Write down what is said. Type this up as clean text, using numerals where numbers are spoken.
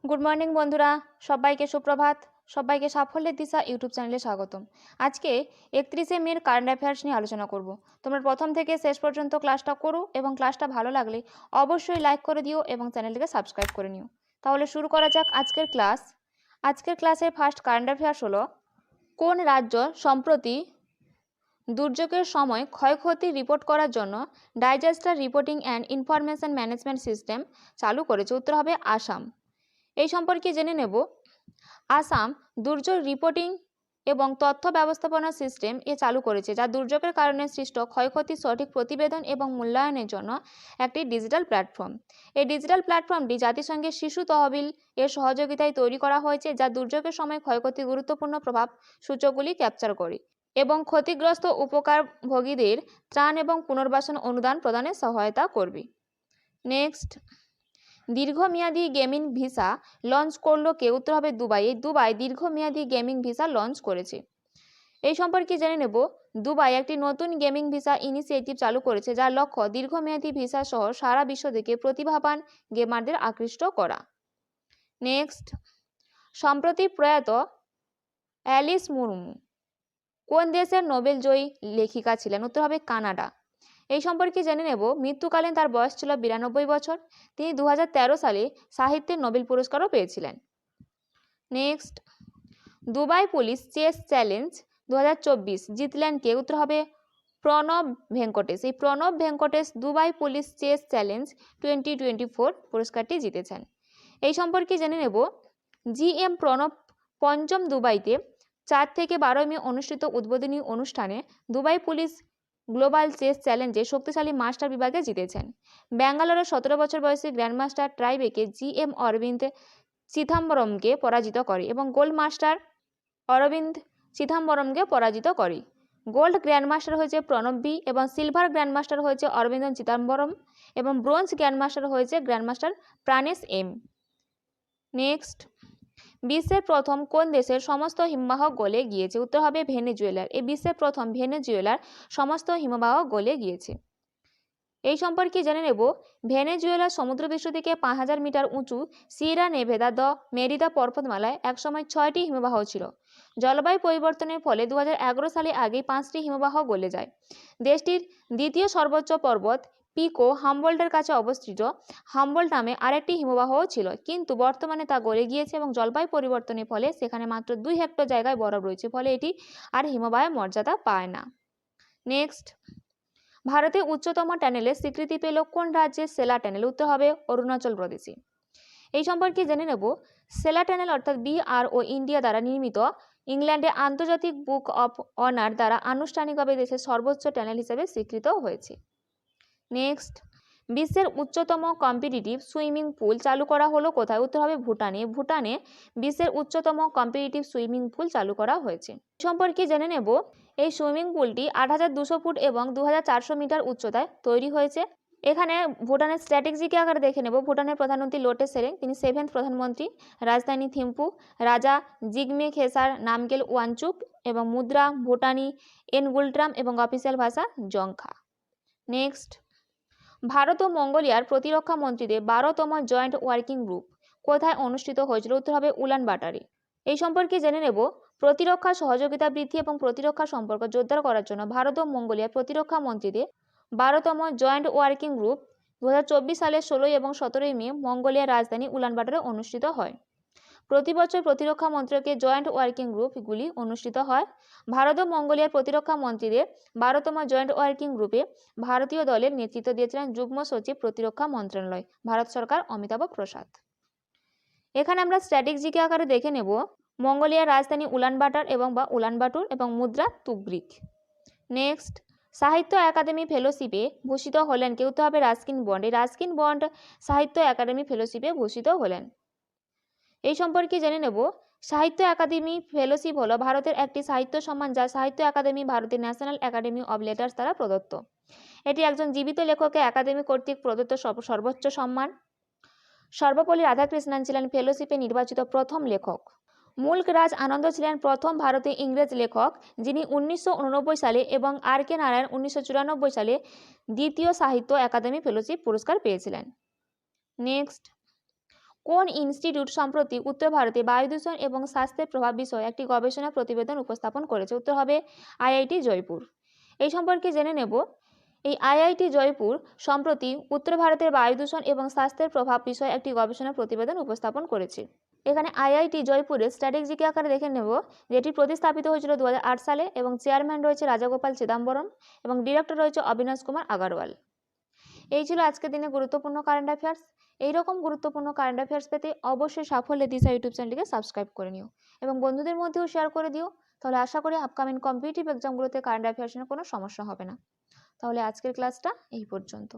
Good morning বন্ধুরা, সবাইকে সুপ্রভাত। সবাইকে সাফল্যের দিশা ইউটিউব চ্যানেলে স্বাগতম। আজকে 31শে মের কারেন্ট অ্যাফেয়ার্স নিয়ে আলোচনা করব। তোমরা প্রথম থেকে শেষ পর্যন্ত ক্লাসটা করো এবং ক্লাসটা ভালো লাগলে অবশ্যই লাইক করে দিও এবং চ্যানেলটিকে সাবস্ক্রাইব করে নিও। তাহলে শুরু করা যাক আজকের ক্লাস। আজকের ক্লাসের ফার্স্ট কারেন্ট অ্যাফেয়ার্স হলো, কোন রাজ্য সম্প্রতি দুর্যোগের সময় ক্ষয়ক্ষতি রিপোর্ট করার জন্য disaster reporting and information management system চালু করেছে? উত্তর হবে আসাম। এই সম্পর্কে জেনে নেব। আসাম দুর্যোগ রিপোর্টিং এবং তথ্য ব্যবস্থাপনা সিস্টেম চালু করেছে, যা দুর্যোগের কারণে সৃষ্ট ক্ষয়ক্ষতির সঠিক প্রতিবেদন এবং মূল্যায়নের জন্য একটি ডিজিটাল প্ল্যাটফর্ম। এই ডিজিটাল প্ল্যাটফর্মটি জাতিসংঘের শিশু তহবিল এর সহযোগিতায় তৈরি করা হয়েছে, যা দুর্যোগের সময় ক্ষয়ক্ষতির গুরুত্বপূর্ণ প্রভাব সূচকগুলি ক্যাপচার করে এবং ক্ষতিগ্রস্ত উপকারভোগীদের ত্রাণ এবং পুনর্বাসন অনুদান প্রদানে সহায়তা করবে। নেক্সট, দীর্ঘমেয়াদী গেমিং ভিসা লঞ্চ করলো কে? উত্তর হবে দুবাই। দুবাই দীর্ঘমেয়াদী গেমিং ভিসা লঞ্চ করেছে। এই সম্পর্কে জেনে নেব। দুবাই একটি নতুন গেমিং ভিসা ইনিশিয়েটিভ চালু করেছে, যার লক্ষ্য দীর্ঘমেয়াদী ভিসা সহ সারা বিশ্ব থেকে প্রতিভাবান গেমারদের আকৃষ্ট করা। নেক্সট, সম্প্রতি প্রয়াত অ্যালিস মুর্মু কোন দেশের নোবেল জয়ী লেখিকা ছিলেন? উত্তর হবে কানাডা। এই সম্পর্কে জেনে নেব। মৃত্যুকালীন তার বয়স ছিল 92 বছর। তিনি 2013 সালে সাহিত্যের নোবেল পুরস্কারও পেয়েছিলেন। Next, Dubai police chess challenge 2024 জিতলেন কে? উত্তর হবে প্রণব ভেঙ্কটেশ। এই Pranav Venkatesh Dubai police chess challenge 2024 পুরস্কারটি জিতেছেন। এই সম্পর্কে জেনে নেব। GM প্রণব পঞ্চম দুবাইতে 4 থেকে 12 মে অনুষ্ঠিত উদ্বোধনী অনুষ্ঠানে দুবাই পুলিশ গ্লোবাল চেস চ্যালেঞ্জে শক্তিশালী মাস্টার বিভাগে জিতেছেন। ব্যাঙ্গালোরের 17 বছর বয়সী গ্র্যান্ডমাস্টার ট্রাইবেকে GM অরবিন্দ চিদাম্বরমকে পরাজিত করে এবং গোল্ড মাস্টার অরবিন্দ চিদাম্বরমকে পরাজিত করে। গোল্ড গ্র্যান্ডমাস্টার হয়েছে প্রণব বি এবং সিলভার গ্র্যান্ডমাস্টার হয়েছে অরবিন্দ চিদাম্বরম এবং ব্রোঞ্জ গ্র্যান্ডমাস্টার হয়েছে গ্র্যান্ডমাস্টার প্রাণেশ এম। নেক্সট, বিশ্বের প্রথম কোন দেশের সমস্ত হিমবাহ গলে গিয়েছে? উত্তর হবে ভেনেজুয়েলার। এই বিশ্বের প্রথম ভেনেজুয়েলার সমস্ত হিমবাহ গলে গিয়েছে। এই সম্পর্কে জেনে নেব। ভেনেজুয়েলার সমুদ্রপৃষ্ঠ থেকে 5000 মিটার উঁচু সিয়েরা নেভেদা দ্য মেরিদা পর্বতমালায় একসময় 6টি হিমবাহ ছিল। জলবায়ু পরিবর্তনের ফলে 2011 সালে আগেই 5টি হিমবাহ গলে যায়। দেশটির দ্বিতীয় সর্বোচ্চ পর্বত পিকো হাম্বোল্টের কাছে অবস্থিত হাম্বোল্ট নামে আরেকটি হিমবাহও ছিল, কিন্তু বর্তমানে তা গলে গিয়েছে এবং জলবায়ু পরিবর্তনের ফলে সেখানে মাত্র 2 হেক্টর জায়গায় বরফ রয়েছে, ফলে এটি আর হিমবাহের মর্যাদা পায় না। নেক্সট, ভারতে উচ্চতম টানেলের স্বীকৃতি পেল কোন রাজ্যের সেলা টানেল? উত্তর হবে অরুণাচল প্রদেশে। এই সম্পর্কে জেনে নেব। সেলা টানেল অর্থাৎ BRO ইন্ডিয়া দ্বারা নির্মিত ইংল্যান্ডে আন্তর্জাতিক বুক অফ অনার দ্বারা আনুষ্ঠানিকভাবে দেশের সর্বোচ্চ টানেল হিসেবে স্বীকৃত হয়েছে। নেক্সট, বিশ্বের উচ্চতম কম্পিটিটিভ সুইমিং পুল চালু করা হলো কোথায়? উত্তর হবে ভুটানে। ভুটানে বিশ্বের উচ্চতম কম্পিটিটিভ সুইমিং পুল চালু করা হয়েছে। সম্পর্কে জেনে নেব। এই সুইমিং পুলটি 8200 ফুট এবং 2400 মিটার উচ্চতায় তৈরি হয়েছে। এখানে ভুটানের স্ট্র্যাটেজিক আকারে দেখে নেব। ভুটানের প্রধানমন্ত্রী লোটে সেরেং, তিনি 7th প্রধানমন্ত্রী। রাজধানী থিম্পু, রাজা জিগমে খেসার নামগেল ওয়ানচুক এবং মুদ্রা ভুটানি এনগুলট্রাম এবং অফিসিয়াল ভাষা জংখা। নেক্সট, ভারত ও মঙ্গোলিয়ার প্রতিরক্ষা মন্ত্রীদের 12তম জয়েন্ট ওয়ার্কিং গ্রুপ কোথায় অনুষ্ঠিত হয়েছিল? উত্তর হবে উলানবাটারে। এই সম্পর্কে জেনে নেব। প্রতিরক্ষা সহযোগিতা বৃদ্ধি এবং প্রতিরক্ষা সম্পর্ক জোরদার করার জন্য ভারত ও মঙ্গোলিয়ার প্রতিরক্ষা মন্ত্রীদের 12তম জয়েন্ট ওয়ার্কিং গ্রুপ 2024 সালের 16 এবং 17 মে মঙ্গোলিয়ার রাজধানী উলানবাটারে অনুষ্ঠিত হয়। প্রতি বছর প্রতিরক্ষা মন্ত্রকের জয়েন্ট ওয়ার্কিং গ্রুপগুলি অনুষ্ঠিত হয়। ভারত ও মঙ্গোলিয়ার প্রতিরক্ষা মন্ত্রীদের 12তম জয়েন্ট ওয়ার্কিং গ্রুপে ভারতীয় দলের নেতৃত্ব দিয়েছিলেন যুগ্ম সচিব প্রতিরক্ষা মন্ত্রণালয়, ভারত সরকার, অমিতাভ প্রসাদ। এখানে আমরা স্ট্র্যাটেজিক আকারে দেখে নেব। মঙ্গোলিয়ার রাজধানী উলানবাটার উলানবাটুর এবং মুদ্রা তুগরিক। নেক্সট, সাহিত্য একাডেমি ফেলোশিপে ভূষিত হলেন কে? উত্তর হবে রাস্কিন বন্ড। এই রাস্কিন বন্ড সাহিত্য একাডেমি ফেলোশিপে ভূষিত হলেন। এই সম্পর্কে জেনে নেব। সাহিত্য একাডেমি ফেলোশিপ হলো ভারতের একটি সাহিত্য সম্মান, যা সাহিত্য একাডেমি ভারতের ন্যাশনাল একাডেমি অব লেটার্স দ্বারা প্রদত্ত। এটি একজন জীবিত লেখককে একাডেমি কর্তৃক প্রদত্ত সর্বোচ্চ সম্মান। সর্বপল্লী রাধাকৃষ্ণন ছিলেন ফেলোশিপে নির্বাচিত প্রথম লেখক। মুল্ক রাজ আনন্দ ছিলেন প্রথম ভারতীয় ইংরেজ লেখক, যিনি 1989 সালে এবং RK নারায়ণ 1994 সালে দ্বিতীয় সাহিত্য একাডেমি ফেলোশিপ পুরস্কার পেয়েছিলেন। নেক্সট, কোন ইনস্টিটিউট সম্প্রতি উত্তর ভারতে বায়ু দূষণ এবং স্বাস্থ্যের প্রভাব বিষয়ে একটি গবেষণা প্রতিবেদন উপস্থাপন করেছে? উত্তর হবে আইআইটি জয়পুর। এই সম্পর্কে জেনে নেব। এই আইআইটি জয়পুর সম্প্রতি উত্তর ভারতের বায়ু দূষণ এবং স্বাস্থ্যের প্রভাব বিষয়ে একটি গবেষণা প্রতিবেদন উপস্থাপন করেছে। এখানে আইআইটি জয়পুরের স্ট্র্যাটেজিক আকারে দেখে নেব, যেটি প্রতিস্থাপিত হয়েছিল 2008 সালে এবং চেয়ারম্যান রয়েছে রাজাগোপাল চিদাম্বরম এবং ডিরেক্টর রয়েছে অবিনাশ কুমার আগারওয়াল। এই ছিল আজকের দিনে গুরুত্বপূর্ণ কারেন্ট অ্যাফেয়ার্স। এইরকম গুরুত্বপূর্ণ কারেন্ট অ্যাফেয়ার্স পেতে অবশ্যই সাফল্যের দিশা ইউটিউব চ্যানেলটিকে সাবস্ক্রাইব করে নিও এবং বন্ধুদের মধ্যেও শেয়ার করে দিও। তাহলে আশা করি আপকামিং কম্পিটিটিভ এক্সামগুলোতে কারেন্ট অ্যাফেয়ার্স নিয়ে কোনো সমস্যা হবে না। তাহলে আজকের ক্লাসটা এই পর্যন্ত।